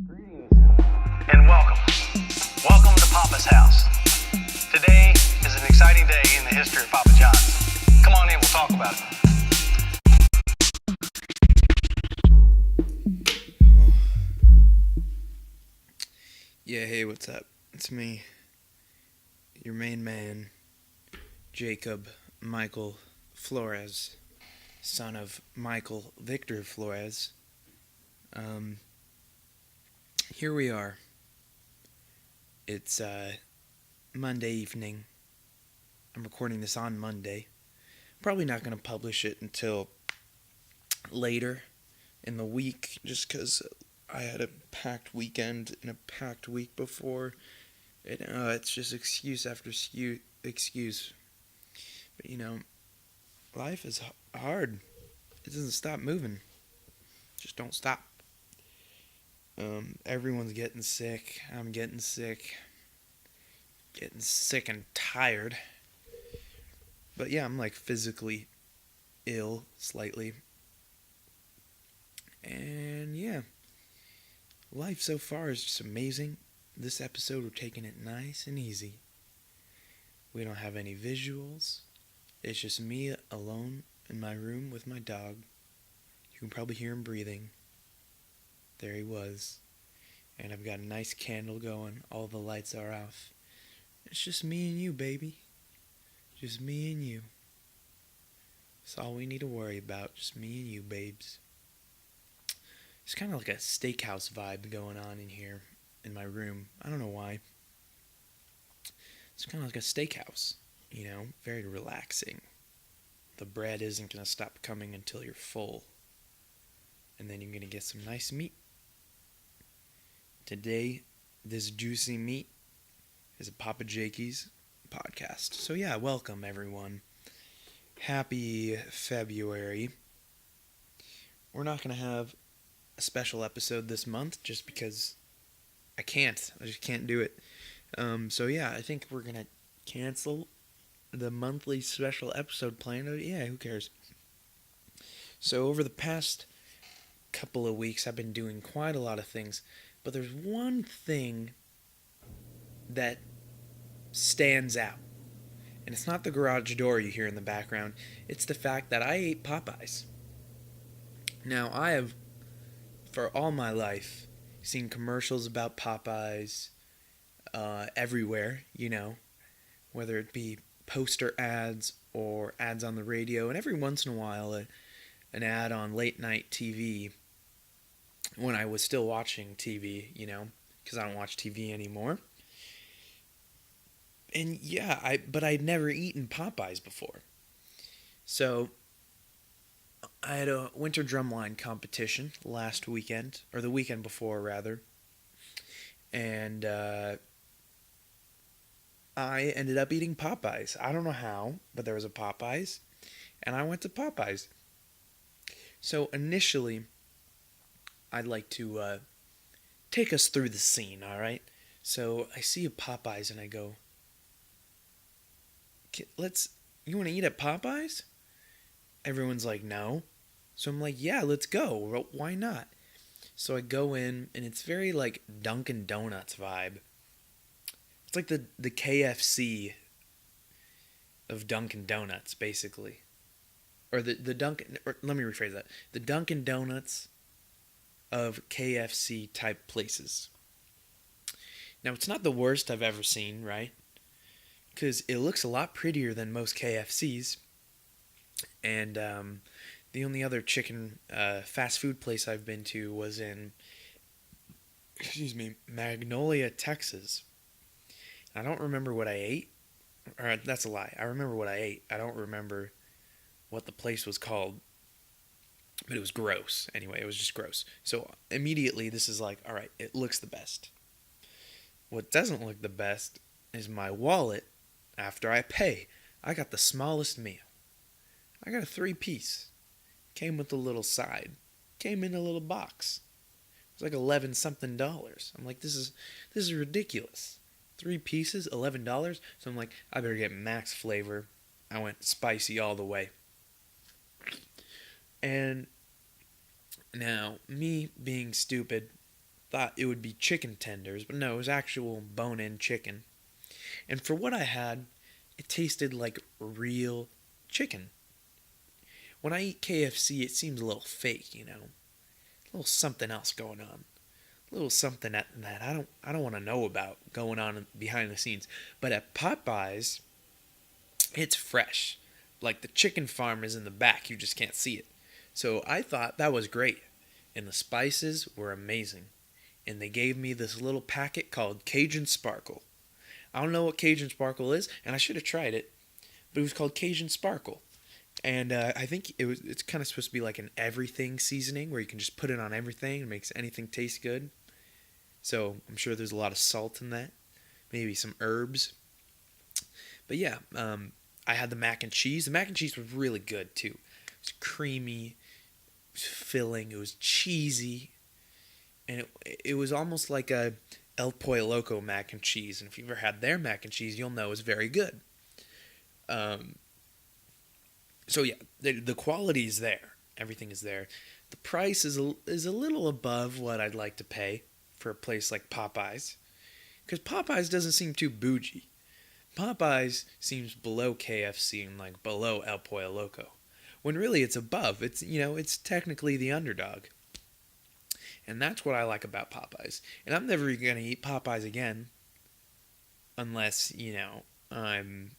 Greetings and welcome. Welcome to Papa's house. Today is an exciting day in the history of Papa John's. Come on in, we'll talk about it. Yeah, hey, what's up? It's me, your main man, Jacob Michael Flores, son of Michael Victor Flores. Here we are. It's Monday evening. I'm recording this on Monday. Probably not going to publish it until later in the week, just because I had a packed weekend and a packed week before. It's just excuse after excuse. But, life is hard. It doesn't stop moving. Just don't stop. Everyone's getting sick. I'm getting sick. Getting sick and tired. But yeah, I'm like physically ill slightly. And yeah, life so far is just amazing. This episode we're taking it nice and easy. We don't have any visuals. It's just me alone in my room with my dog. You can probably hear him breathing. There he was. And I've got a nice candle going. All the lights are off. It's just me and you, baby. Just me and you. That's all we need to worry about. Just me and you, babes. It's kind of like a steakhouse vibe going on in here in my room. I don't know why. It's kind of like a steakhouse, very relaxing. The bread isn't going to stop coming until you're full. And then you're going to get some nice meat. Today, this juicy meat is a Papa Jakey's podcast. So yeah, welcome everyone. Happy February. We're not going to have a special episode this month just because I just can't do it. So yeah, I think we're going to cancel the monthly special episode plan. Yeah, who cares? So over the past couple of weeks, I've been doing quite a lot of things, but there's one thing that stands out. And it's not the garage door you hear in the background. It's the fact that I ate Popeyes. Now, I have, for all my life, seen commercials about Popeyes everywhere, whether it be poster ads or ads on the radio, and every once in a while an ad on late night TV when I was still watching TV, because I don't watch TV anymore. And yeah, but I'd never eaten Popeyes before. So I had a winter drumline competition last weekend, or the weekend before rather, and I ended up eating Popeyes. I don't know how, but there was a Popeyes, and I went to Popeyes. So initially, I'd like to take us through the scene, all right? So I see a Popeyes, and I go, you want to eat at Popeyes? Everyone's like, no. So I'm like, yeah, let's go. Why not? So I go in, and it's very like Dunkin' Donuts vibe. It's like the KFC of Dunkin' Donuts, basically. Or let me rephrase that. The Dunkin' Donuts of KFC type places. Now, it's not the worst I've ever seen, right? Because it looks a lot prettier than most KFCs. And the only other chicken fast food place I've been to was in, Magnolia, Texas. I don't remember what I ate. Or that's a lie. I remember what I ate. I don't remember what the place was called. But it was gross. Anyway, it was just gross. So immediately this is like, all right, it looks the best. What doesn't look the best is my wallet after I pay. I got the smallest meal. I got a 3-piece. Came with a little side. Came in a little box. It was like $11 something. I'm like, this is ridiculous. 3 pieces, $11. So I'm like, I better get max flavor. I went spicy all the way. And now, me being stupid, thought it would be chicken tenders, but no, it was actual bone-in chicken. And for what I had, it tasted like real chicken. When I eat KFC, it seems a little fake, A little something else going on. A little something that I don't want to know about going on behind the scenes. But at Popeyes, it's fresh. Like the chicken farm is in the back, you just can't see it. So I thought that was great. And the spices were amazing. And they gave me this little packet called Cajun Sparkle. I don't know what Cajun Sparkle is, and I should have tried it, but it was called Cajun Sparkle. And I think it's kind of supposed to be like an everything seasoning where you can just put it on everything and makes anything taste good. So I'm sure there's a lot of salt in that, maybe some herbs. But yeah, I had the mac and cheese. The mac and cheese was really good too. It was creamy, it was filling, it was cheesy, and it was almost like a El Pollo Loco mac and cheese. And if you've ever had their mac and cheese, you'll know it's very good. So yeah, the quality is there. Everything is there. The price is a little above what I'd like to pay for a place like Popeyes. Because Popeyes doesn't seem too bougie. Popeyes seems below KFC and like below El Pollo Loco. When really it's above. It's technically the underdog. And that's what I like about Popeyes. And I'm never going to eat Popeyes again. Unless, I'm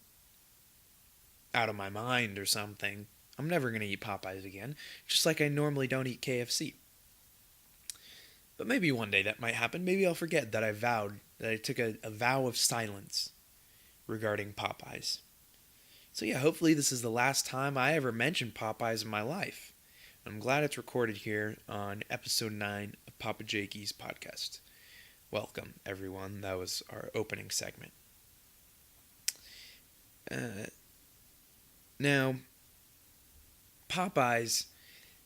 out of my mind or something. I'm never going to eat Popeyes again. Just like I normally don't eat KFC. But maybe one day that might happen. Maybe I'll forget that I took a vow of silence regarding Popeyes. So yeah, hopefully this is the last time I ever mention Popeyes in my life. I'm glad it's recorded here on episode 9 of Papa Jakey's podcast. Welcome, everyone. That was our opening segment. Now, Popeyes,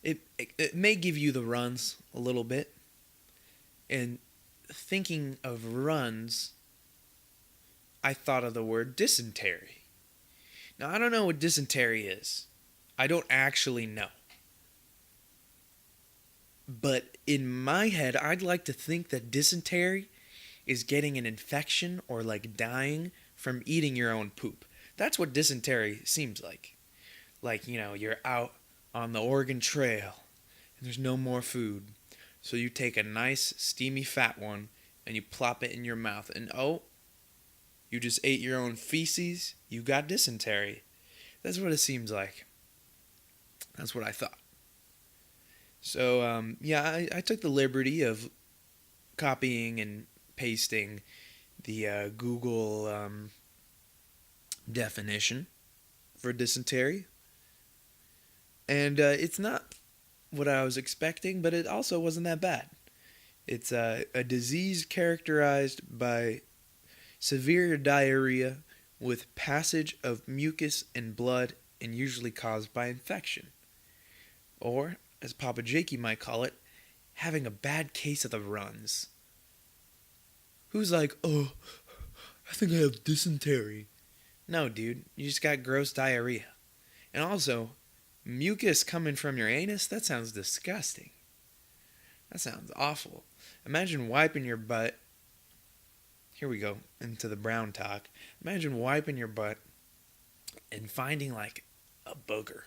it may give you the runs a little bit. And thinking of runs, I thought of the word dysentery. Now, I don't know what dysentery is. I don't actually know. But in my head, I'd like to think that dysentery is getting an infection or like dying from eating your own poop. That's what dysentery seems like. Like, you're out on the Oregon Trail and there's no more food. So you take a nice, steamy, fat one and you plop it in your mouth. And you just ate your own feces. You got dysentery. That's what it seems like. That's what I thought. So, I took the liberty of copying and pasting the Google definition for dysentery. And it's not what I was expecting, but it also wasn't that bad. It's a disease characterized by severe diarrhea with passage of mucus and blood and usually caused by infection. Or, as Papa Jakey might call it, having a bad case of the runs. Who's like, oh, I think I have dysentery. No, dude, you just got gross diarrhea. And also, mucus coming from your anus? That sounds disgusting. That sounds awful. Imagine wiping your butt. Here we go, into the brown talk. Imagine wiping your butt and finding like a booger.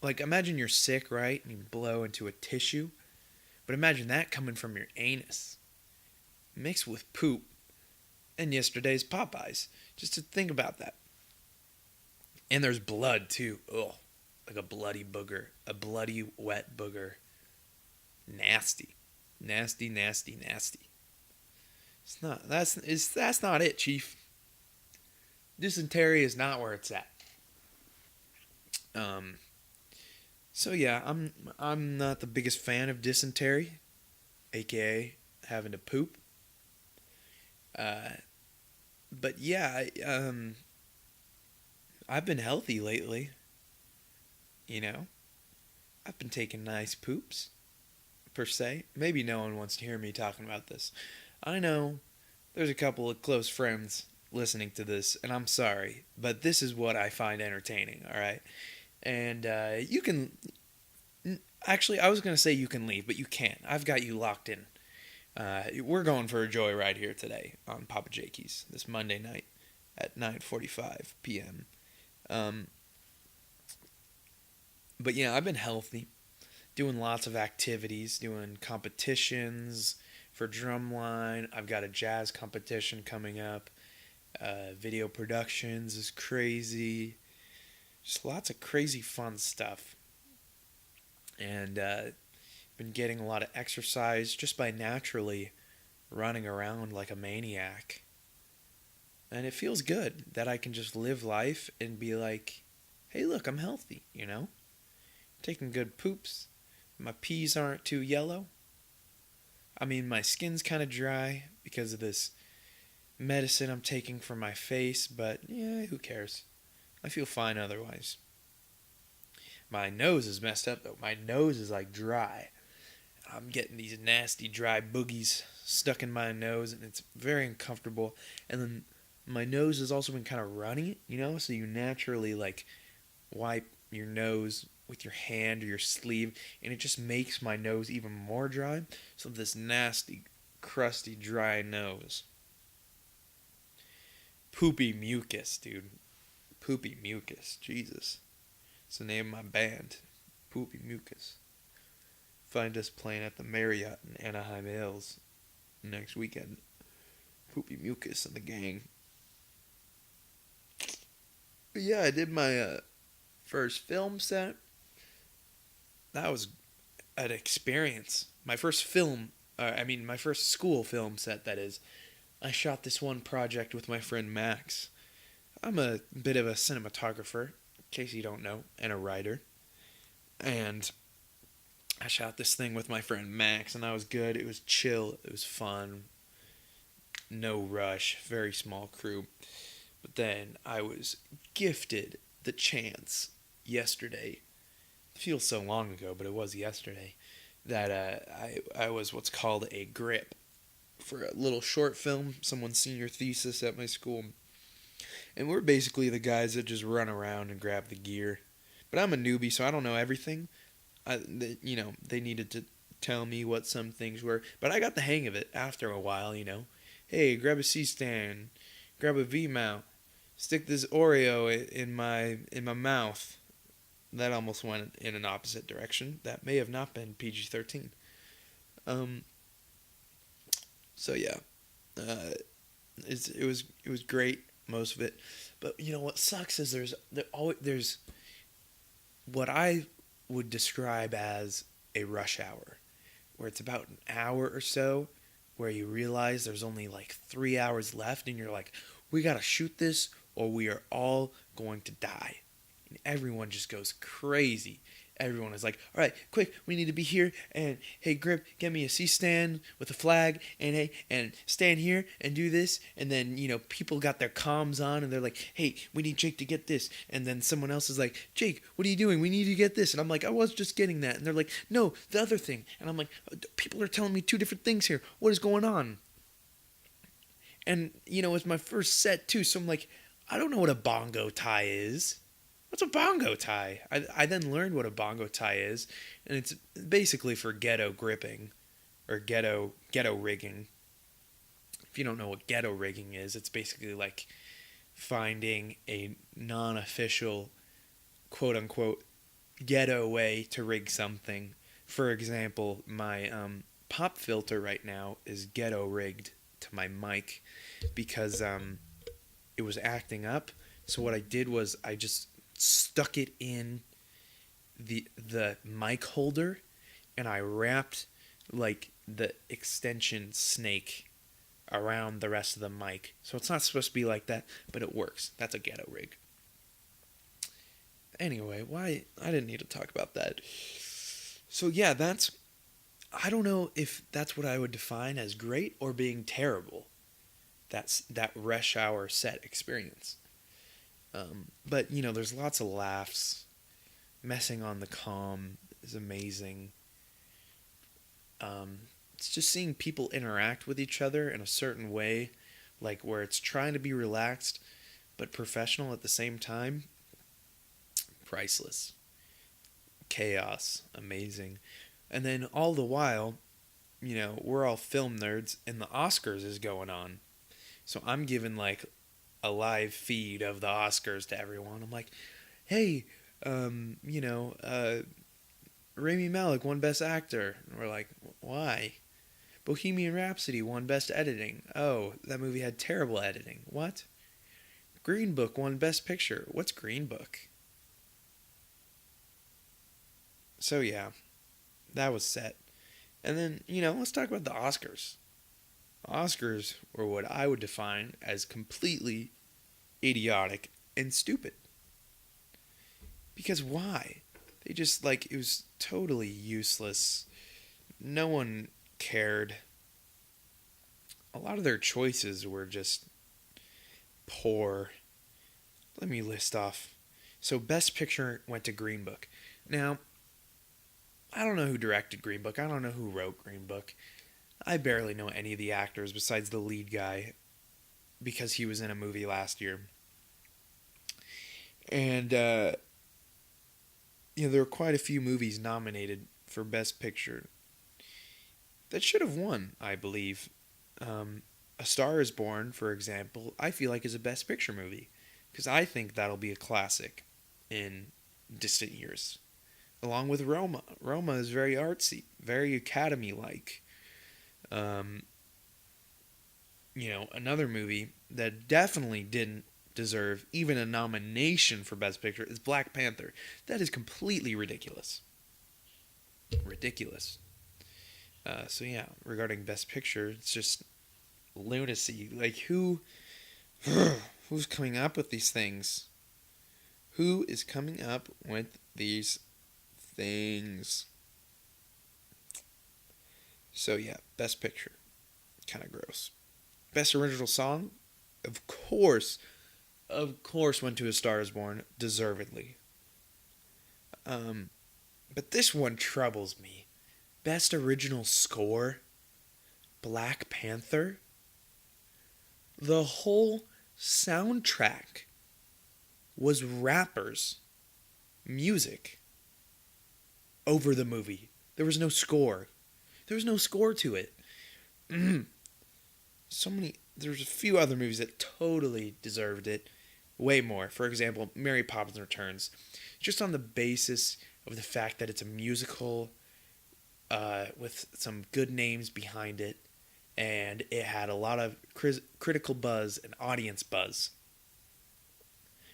Like imagine you're sick, right? And you blow into a tissue. But imagine that coming from your anus. Mixed with poop. And yesterday's Popeyes. Just to think about that. And there's blood too. Ugh. Like a bloody booger. A bloody wet booger. Nasty. Nasty, nasty, nasty. That's not it, Chief. Dysentery is not where it's at. So yeah, I'm not the biggest fan of dysentery, aka having to poop. But yeah, I've been healthy lately. I've been taking nice poops, per se. Maybe no one wants to hear me talking about this. I know there's a couple of close friends listening to this, and I'm sorry, but this is what I find entertaining, alright? And you can Actually, I was going to say you can leave, but you can't. I've got you locked in. We're going for a joyride here today on Papa Jakey's this Monday night at 9:45 p.m. But yeah, I've been healthy, doing lots of activities, doing competitions for drumline. I've got a jazz competition coming up. Video productions is crazy. Just lots of crazy fun stuff. And been getting a lot of exercise just by naturally running around like a maniac. And it feels good that I can just live life and be like, hey, look, I'm healthy, you know? Taking good poops. My peas aren't too yellow. I mean, my skin's kind of dry because of this medicine I'm taking for my face, but yeah, who cares? I feel fine otherwise. My nose is messed up, though. My nose is like dry. I'm getting these nasty dry boogies stuck in my nose, and it's very uncomfortable. And then my nose has also been kind of runny, you know, so you naturally like wipe your nose with your hand or your sleeve, and it just makes my nose even more dry. So this nasty, crusty, dry nose. Poopy mucus, dude. Poopy mucus. Jesus. It's the name of my band. Poopy mucus. Find us playing at the Marriott in Anaheim Hills next weekend. Poopy mucus and the gang. But yeah, I did my first film set. That was an experience. My first my first school film set, that is. I shot this one project with my friend Max. I'm a bit of a cinematographer, in case you don't know, and a writer. And I shot this thing with my friend Max, and that was good. It was chill. It was fun. No rush. Very small crew. But then I was gifted the chance yesterday. It feels so long ago, but it was yesterday. That I was what's called a grip for a little short film, someone's senior thesis at my school. And we're basically the guys that just run around and grab the gear. But I'm a newbie, so I don't know everything. They needed to tell me what some things were. But I got the hang of it after a while, you know. Hey, grab a C-stand, grab a V-mount, stick this Oreo in my mouth. That almost went in an opposite direction. That may have not been PG-13. So yeah, it was great, most of it. But you know what sucks is there's what I would describe as a rush hour, where it's about an hour or so, where you realize there's only like 3 hours left, and you're like, we gotta shoot this, or we are all going to die. And everyone just goes crazy. Everyone is like, all right, quick, we need to be here, and hey, Grip, get me a C-stand with a flag, and hey, and stand here and do this, and then, you know, people got their comms on, and they're like, hey, we need Jake to get this, and then someone else is like, Jake, what are you doing? We need to get this, and I'm like, I was just getting that, and they're like, no, the other thing, and I'm like, people are telling me two different things here, what is going on? And, you know, it's my first set, too, so I'm like, I don't know what a bongo tie is. What's a bongo tie? I then learned what a bongo tie is, and it's basically for ghetto gripping, or ghetto rigging. If you don't know what ghetto rigging is, it's basically like finding a non-official, quote-unquote, ghetto way to rig something. For example, my pop filter right now is ghetto rigged to my mic because it was acting up. So what I did was I just stuck it in the mic holder, and I wrapped like the extension snake around the rest of the mic. So it's not supposed to be like that, but it works. That's a ghetto rig. Anyway, why I didn't need to talk about that. So yeah, I don't know if that's what I would define as great or being terrible. That's that rush hour set experience. But, you know, there's lots of laughs. Messing on the comm is amazing. It's just seeing people interact with each other in a certain way, like where it's trying to be relaxed but professional at the same time. Priceless. chaos, amazing. And then all the while, we're all film nerds, and the Oscars is going on. So I'm giving like a live feed of the Oscars to everyone. I'm like, hey, Rami Malek won Best Actor. And we're like, why? Bohemian Rhapsody won Best Editing. Oh, that movie had terrible editing. What? Green Book won Best Picture. What's Green Book? So yeah, that was set. And then, let's talk about the Oscars. The Oscars were what I would define as completely idiotic and stupid. Because why? They just, it was totally useless. No one cared. A lot of their choices were just poor. Let me list off. So, Best Picture went to Green Book. Now, I don't know who directed Green Book. I don't know who wrote Green Book. I barely know any of the actors besides the lead guy because he was in a movie last year. And, there were quite a few movies nominated for Best Picture that should have won, I believe. A Star is Born, for example, I feel like is a Best Picture movie because I think that'll be a classic in distant years. Along with Roma. Roma is very artsy, very Academy-like. Another movie that definitely didn't deserve even a nomination for Best Picture is Black Panther. That is completely ridiculous. Ridiculous. Regarding Best Picture, it's just lunacy. Who's coming up with these things? Who is coming up with these things? So yeah, Best Picture. Kind of gross. Best Original Song? Of course went to A Star is Born, deservedly. But this one troubles me. Best Original Score? Black Panther? The whole soundtrack was rappers' music over the movie. There was no score. There was no score to it. There's a few other movies that totally deserved it. Way more. For example, Mary Poppins Returns. Just on the basis of the fact that it's a musical with some good names behind it. And it had a lot of critical buzz and audience buzz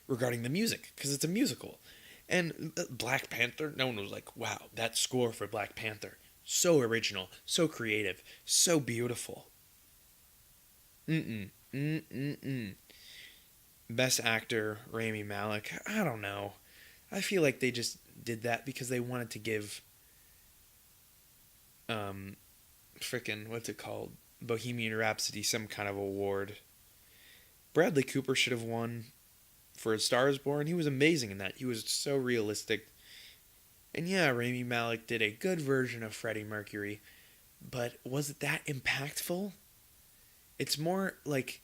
regarding the music. Because it's a musical. And Black Panther, no one was like, wow, that score for Black Panther. So original, so creative, so beautiful. Best Actor, Rami Malek. I don't know. I feel like they just did that because they wanted to give what's it called? Bohemian Rhapsody some kind of award. Bradley Cooper should have won for A Star is Born. He was amazing in that. He was so realistic. And yeah, Rami Malek did a good version of Freddie Mercury, but was it that impactful? It's more like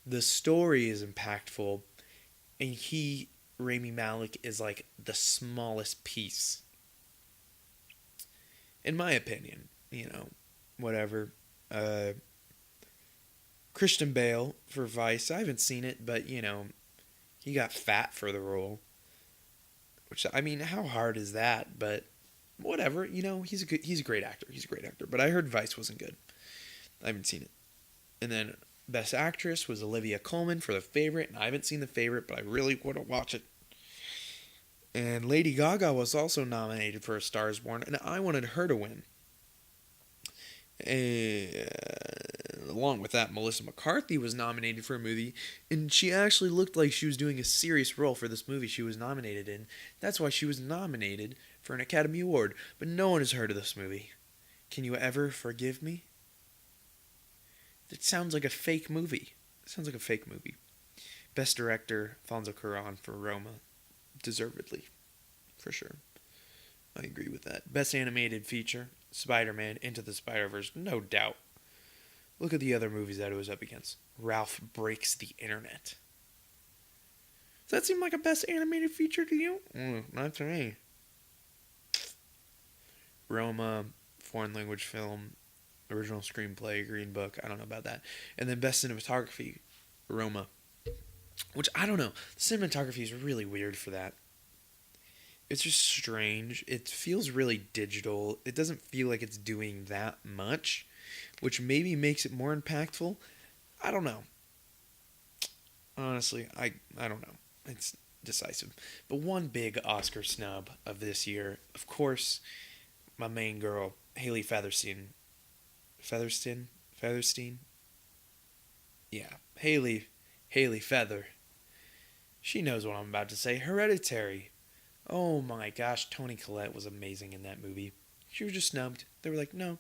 the story is impactful, and Rami Malek, is like the smallest piece. In my opinion, whatever. Christian Bale for Vice. I haven't seen it, but, he got fat for the role. Which, I mean, how hard is that? But whatever, he's a great actor. He's a great actor. But I heard Vice wasn't good. I haven't seen it. And then Best Actress was Olivia Colman for The Favorite. And I haven't seen The Favorite, but I really want to watch it. And Lady Gaga was also nominated for A Star is Born. And I wanted her to win. Along with that, Melissa McCarthy was nominated for a movie, and she actually looked like she was doing a serious role for this movie she was nominated in. That's why she was nominated for an Academy Award, but no one has heard of this movie. Can you ever forgive me? It sounds like a fake movie. Best Director, Alfonso Cuarón for Roma. Deservedly. For sure. I agree with that. Best Animated Feature, Spider-Man, Into the Spider-Verse, no doubt. Look at the other movies that it was up against. Ralph Breaks the Internet. Does that seem like a best animated feature to you? Not to me. Roma, foreign language film, original screenplay, Green Book. I don't know about that. And then best cinematography, Roma. Which, I don't know. The cinematography is really weird for that. It's just strange. It feels really digital. It doesn't feel like it's doing that much, which maybe makes it more impactful. I don't know. Honestly, I don't know. It's decisive. But one big Oscar snub of this year, of course, my main girl, Haley Featherstein. Featherstein? Yeah, Haley Feather. She knows what I'm about to say. Hereditary. Oh my gosh, Toni Collette was amazing in that movie. She was just snubbed. They were like, no.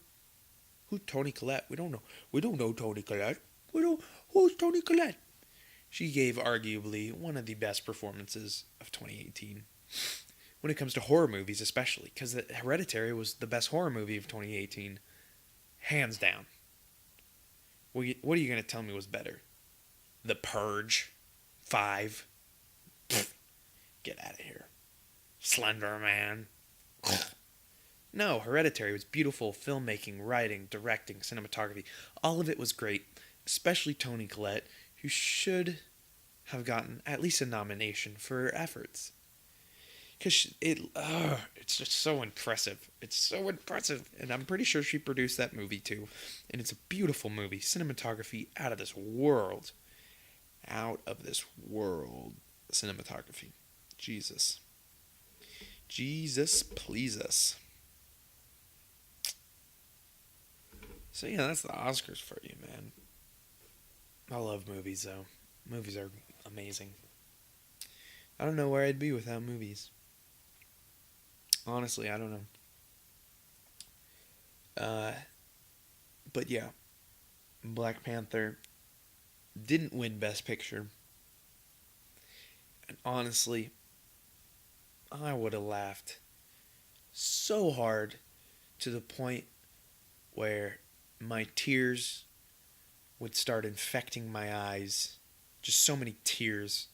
Who's Toni Collette? We don't know. We don't know Toni Collette. Who's Toni Collette? She gave arguably one of the best performances of 2018. When it comes to horror movies especially. Because Hereditary was the best horror movie of 2018. Hands down. What are you going to tell me was better? The Purge? 5? Get out of here. Slender Man. No, Hereditary was beautiful filmmaking, writing, directing, cinematography. All of it was great, especially Toni Collette, who should have gotten at least a nomination for her efforts. Because it's just so impressive. It's so impressive. And I'm pretty sure she produced that movie too. And it's a beautiful movie. Cinematography out of this world. Out of this world. Cinematography. Jesus, please us. So yeah, that's the Oscars for you, man. I love movies, though. Movies are amazing. I don't know where I'd be without movies. Honestly, I don't know. But yeah, Black Panther didn't win Best Picture. And honestly, I would have laughed so hard to the point where my tears would start infecting my eyes. Just so many tears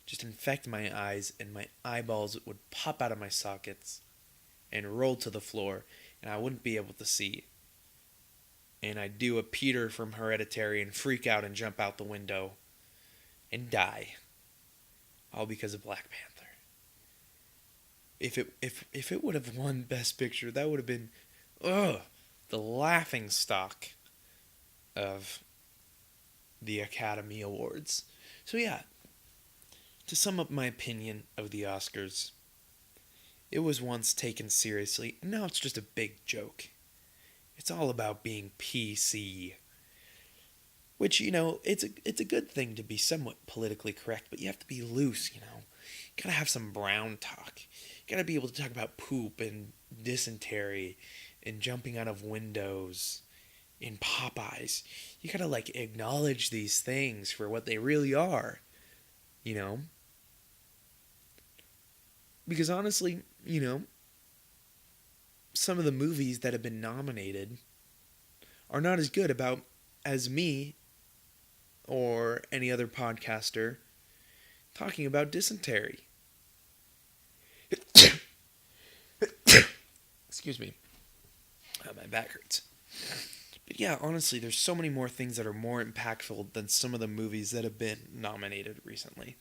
just infect my eyes, and my eyeballs would pop out of my sockets and roll to the floor, and I wouldn't be able to see. And I'd do a Peter from Hereditary and freak out and jump out the window and die. All because of Black Panther. If it would have won Best Picture, that would have been the laughing stock of the Academy Awards. So yeah, to sum up my opinion of the Oscars, it was once taken seriously, and now it's just a big joke. It's all about being PC. Which, it's a good thing to be somewhat politically correct, but you have to be loose, You gotta have some brown talk. You gotta be able to talk about poop and dysentery and jumping out of windows in Popeyes. You gotta, acknowledge these things for what they really are, Because honestly, some of the movies that have been nominated are not as good as me or any other podcaster talking about dysentery. Excuse me. My back hurts. But yeah, honestly, there's so many more things that are more impactful than some of the movies that have been nominated recently.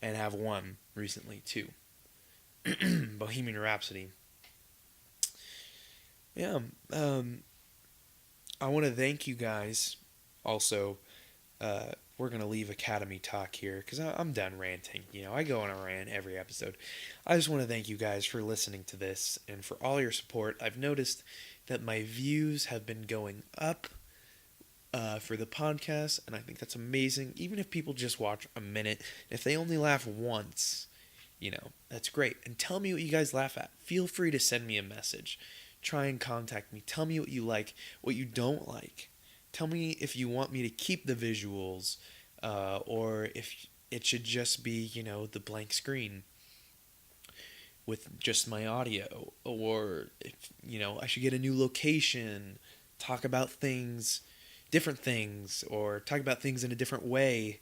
And have won recently, too. Bohemian Rhapsody. Yeah, I want to thank you guys. Also, we're going to leave Academy talk here because I'm done ranting. I go on a rant every episode. I just want to thank you guys for listening to this and for all your support. I've noticed that my views have been going up for the podcast, and I think that's amazing. Even if people just watch a minute, if they only laugh once, that's great. And tell me what you guys laugh at. Feel free to send me a message. Try and contact me. Tell me what you like, what you don't like. Tell me if you want me to keep the visuals, or if it should just be, the blank screen with just my audio, or if, I should get a new location, talk about things, different things, or talk about things in a different way.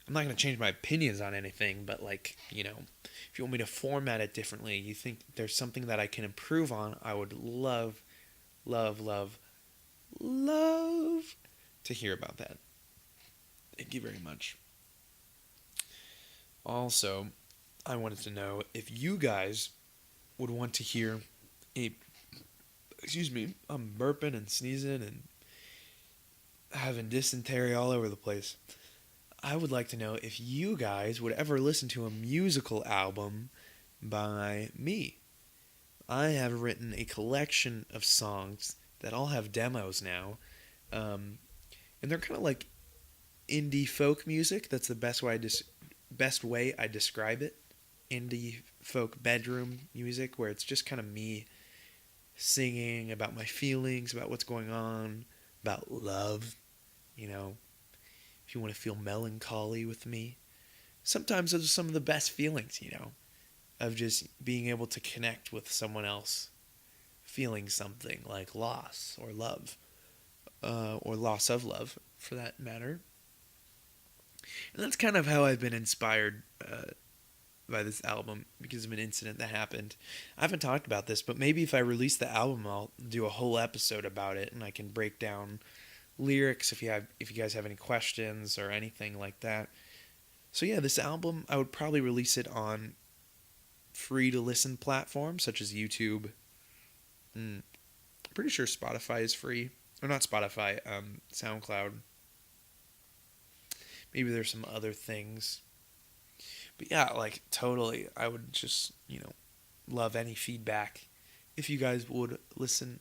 I'm not going to change my opinions on anything, but like, if you want me to format it differently, you think there's something that I can improve on, I would love, love, love, love to hear about that. Thank you very much. Also, I wanted to know if you guys would want to hear I'm burping and sneezing and having dysentery all over the place. I would like to know if you guys would ever listen to a musical album by me. I have written a collection of songs that all have demos now, and they're kind of like indie folk music. That's the best way I describe it. Indie folk bedroom music, where it's just kind of me singing about my feelings, about what's going on, about love, if you want to feel melancholy with me. Sometimes those are some of the best feelings, of just being able to connect with someone else, feeling something like loss or love, or loss of love, for that matter. And that's kind of how I've been inspired by this album, because of an incident that happened. I haven't talked about this, but maybe if I release the album, I'll do a whole episode about it, and I can break down lyrics if you guys have any questions or anything like that. So yeah, this album, I would probably release it on free to listen platforms such as YouTube. I'm pretty sure Spotify is free. Or not Spotify, SoundCloud. Maybe there's some other things. But yeah, like, totally, I would just, love any feedback. If you guys would listen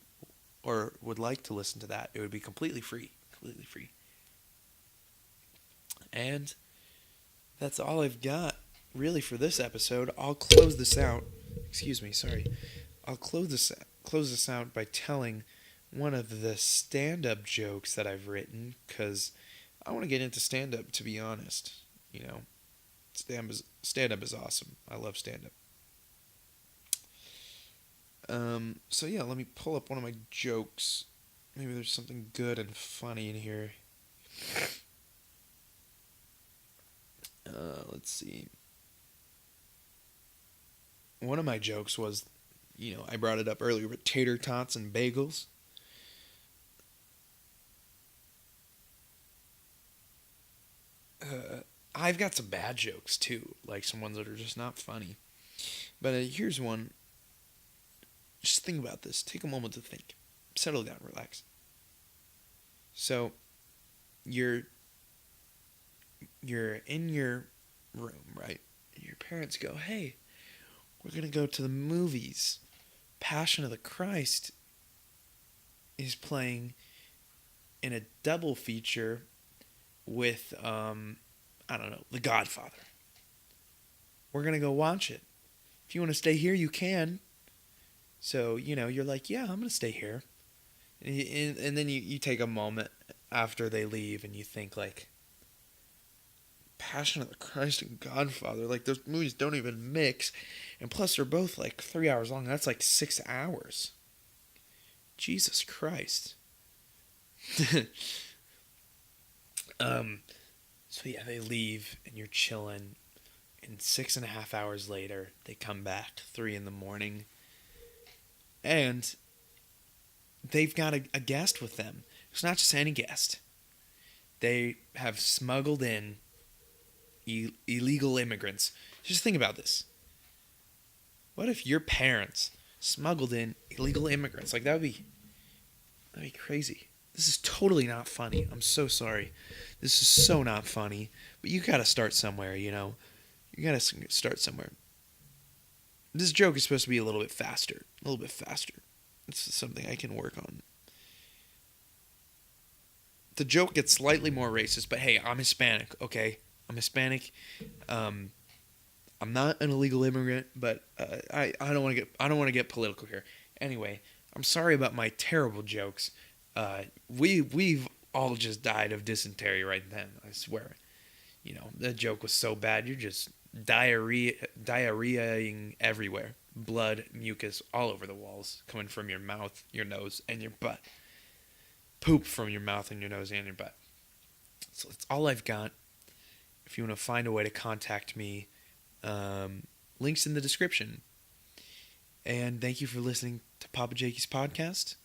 or would like to listen to that, it would be completely free. Completely free. And that's all I've got, really, for this episode. I'll close this out. I'll close this out by telling one of the stand-up jokes that I've written, because I want to get into stand-up, to be honest. Stand-up is awesome. I love stand-up. So yeah, let me pull up one of my jokes. Maybe there's something good and funny in here. Let's see. One of my jokes was, I brought it up earlier, but tater tots and bagels. I've got some bad jokes too, like some ones that are just not funny. But here's one. Just think about this. Take a moment to think. Settle down, relax. So, you're in your room, right? Your parents go, "Hey, we're gonna go to the movies. Passion of the Christ is playing in a double feature with The Godfather. We're going to go watch it. If you want to stay here, you can." So, you're like, "Yeah, I'm going to stay here." And then you take a moment after they leave and you think, like, Passion of the Christ and Godfather, like, those movies don't even mix. And plus, they're both, like, 3 hours long. That's, like, 6 hours. Jesus Christ. So yeah, they leave and you're chilling, and 6.5 hours later, they come back, 3 a.m, and they've got a guest with them. It's not just any guest. They have smuggled in illegal immigrants. Just think about this. What if your parents smuggled in illegal immigrants? Like, that'd be crazy. This is totally not funny. I'm so sorry. This is so not funny. But you gotta start somewhere, You gotta start somewhere. This joke is supposed to be a little bit faster. It's something I can work on. The joke gets slightly more racist, but hey, I'm Hispanic, okay? I'm Hispanic. I'm not an illegal immigrant, but I don't want to get political here. Anyway, I'm sorry about my terrible jokes. We've all just died of dysentery right then, I swear. That joke was so bad, you're just diarrheaing everywhere. Blood, mucus, all over the walls, coming from your mouth, your nose, and your butt. Poop from your mouth and your nose and your butt. So that's all I've got. if you want to find a way to contact me, links in the description. And thank you for listening to Papa Jakey's podcast.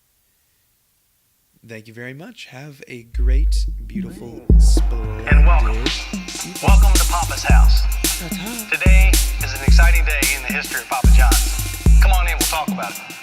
Thank you very much. Have a great, beautiful, splendid... And welcome to Papa's house. Ta-ta. Today is an exciting day in the history of Papa John's. Come on in, we'll talk about it.